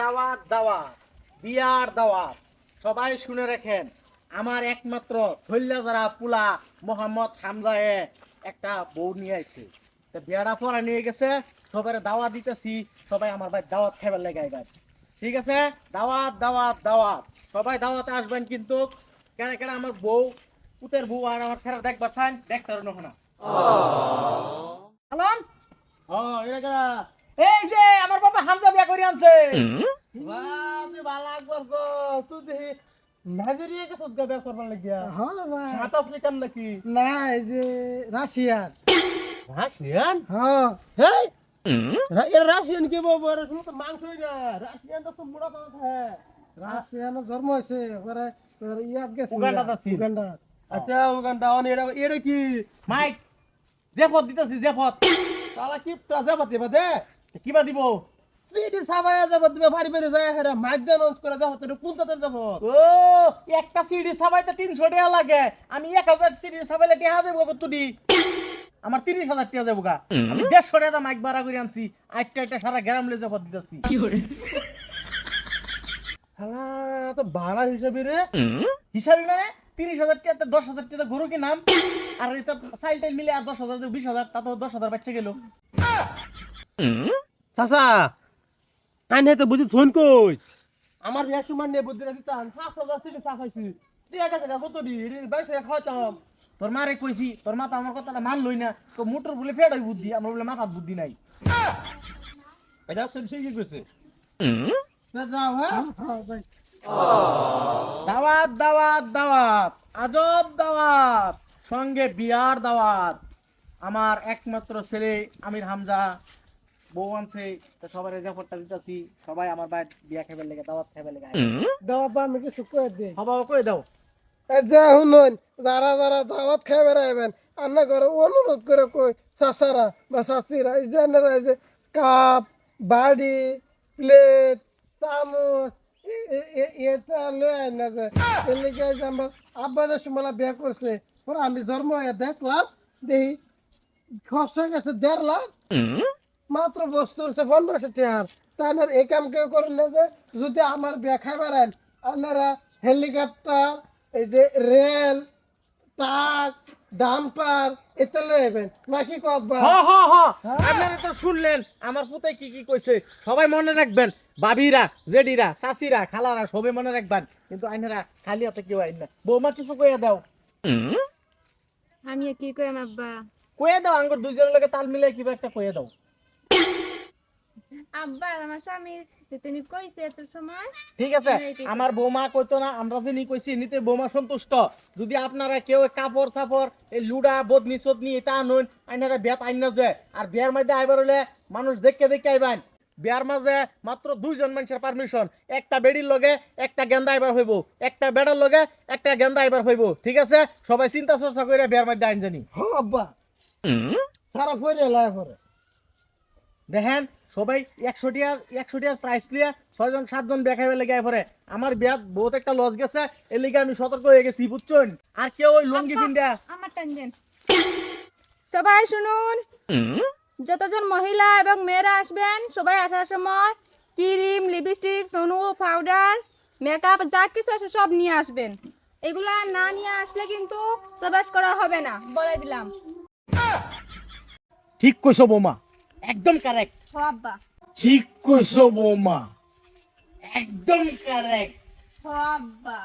দাওয়াত দাওয়াত বিয়ার দাওয়াত। সবাই শুনে রাখেন, আমার একমাত্র থল্লা যারা পুলা মোহাম্মদ হামজায়ে একটা বউ নিয়ে আইছে। তো বিয়াটা পরে নিয়ে গেছে, সবাই দাওয়াত দিতেছি। সবাই আমার ভাই দাওয়াত খাইবার লেগে এবার। ঠিক আছে, দাওয়াত দাওয়াত দাওয়াত। সবাই দাওয়াতে আসবেন কিন্তু। কেন কেন আমার বউ পুতের বউ আর আমার ছেড়ে দেখবার চান, দেখতে পারো না। হ্যালো, এই যে আমার বাবা হামজা বিয়া করে আনছে। ভালো একবার তুই দেখি নাইজেরিয়া কে সদ্গা বের করবার লাগিয়া হ্যাঁ ভাই। সাউথ আফ্রিকান নাকি না এই যে রাশিয়ান। রাশিয়ান হ্যাঁ হেই এটা রাশিয়ান কে বাবা রে শুনো তো মাংস না রাশিয়ান তো মুড়া তো হ্যাঁ রাশিয়ান জন্ম হয়েছে পরে ইয়াত গেছে উগান্ডাতে ছিল। উগান্ডা। আচ্ছা উগান্ডা অন এটা এটা কি মাইক যে পথ দিতেছি, যে পথ তালা কি টাজা বাতে বাদে কিবা দিব। সিডি সাবায় যাব তুমি ভারি বেরে যায় হেরা মাইক অন করে যাও তো কোন তাতে যাব ও একটা সিডি সাবাইতে 300 টাকা লাগে, আমি 1000 সিডি সাবাইলে টাকা যাবো কতটি? আমার 30,000 টাকা যাবো গা। আমি 150 টাকা মাইক ভাড়া করে আনছি, একটা সারা গ্রাম লে যাব দিতেছি। হালা তো ভাড়া হিসাবে রে হিসাবে মানে 30,000 টাকা 10,000 টাকা গরু কি নাম, আর এটা সাইল টাইল মিলে আর 10,000 20,000, তা তো 10,000 বাচ্চা গেল। চাচা আইনে তো বুঝি ফোন কই আমার বিয়ার সময় নিয়ে বুদ্ধি রাখি তান 5,000 সিডি চা খাইছি দিয়া গেছে কত দি বাইশ টাকা খাইতাম তোর মারে কইছি, তোর মা তো আমার কথাটা মানলই না। তো মোটর বলে ফেড়াই বুদ্ধি, আমার বলে মাথার বুদ্ধি নাই। এটা অপশন সেই কি কইছে না যাও হ্যাঁ হ্যাঁ ভাই। দাওয়াত দাওয়াত দাওয়াত, আজব দাওয়াত, সঙ্গে বিয়ার দাওয়াত। আমার একমাত্র ছেলে আমির হামজা বউ আনছে, তো সবাই রেজাফরটা দিতেছি। সবাই আমার ভাই বিয়া খাইবার লেগে, দাওয়াত খাইবার লেগে। দাওয়াত আমি কিছু কয়ে দিই। সবাই কই দাও। এই যে শুনুন, যারা যারা দাওয়াত খাই বেড়াইবেন আন্না করে অনুরোধ করে কই চাচারা বা চাচিরা এই যে আপনারা এই যে কাপ বাড়ি প্লেট চামচ এটা লয়ে আয় না যে এলিকে যে আমার আব্বা যে সময় বিয়ে করছে পরে আমি জন্ম হয়ে দেখলাম দেখি খরচ হয়ে গেছে 1.5 লাখ, মাত্র বস্তু হচ্ছে 1500 টাকার। তাই না এই কাম কেউ করেন না যে যদি আমার বিয়ে খাই বেড়ান আপনারা হেলিকপ্টার এই যে রেল ট্রাক ডাম্পার এটা লইবেন নাকি কব্বা? হ হ হ, আপনারা তো শুনলেন আমার পুতে কি কি কইছে। সবাই মনে রাখবেন, বাবিরা জেডিরা চাচিরা খালারা সবাই মনে রাখবেন। কিন্তু আইনারা খালি হাতে কেউ আইন না। বৌমা কিছু কইয়া দাও, আমি কি কইম আব্বা? কইয়া দাও, আঙ্গুর দুইজনের লগে তাল মিলাই কিবা একটা কইয়া দাও। আব্বা আমার স্বামী তুমি কইছে এত সময় ঠিক আছে, আমার বৌমা কইতো না, আমরা যিনি কইছি নিতে বৌমা সন্তুষ্ট। যদি আপনারা কেউ কাপড় চাপড় এই লুডা বদনি চদনি এটা আনুন, আইনারা বিয়াত আইন না যে। আর বিয়ার মধ্যে আইবার হলে মানুষ দেখে দেখে আইবেন। বিয়ার মাঝে মাত্র 2 জন মানুষের পারমিশন, একটা বেডির লগে একটা গেন্দা আইবার হইব, একটা বেড়ার লগে একটা গেন্দা আইবার হইব। ঠিক আছে, সবাই চিন্তা চর্চা করে বিয়ার মধ্যে আইন জানি। হ্যাঁ আব্বা সারা পরে লাই করে দেখেন সবাই 100 টাকার প্রাইস লিয়া 6 জন 7 জন দেখাইবে লেগে পরে আমার বিয়াত বহুত একটা লস গেছে। এর লিগে আমি সতর্ক হয়ে গেছি, বুঝছেন? আর কেউ ওই লঙ্গি পিন্ডা আমার টানজেন সবাই শুনুন, যতজন মহিলা এবং মেয়েরা আসবেন সবাই আসার সময় cream lipstick Sonu powder makeup যা কিছু আছে সব নিয়ে আসবেন। এগুলা না নিয়ে আসলে কিন্তু প্রবেশ করা হবে না, বলে দিলাম। ঠিক কইছো বৌমা, একদম কারেক্ট। ও আব্বা, ঠিক কইছো বৌমা, একদম কারেক্ট। ও আব্বা।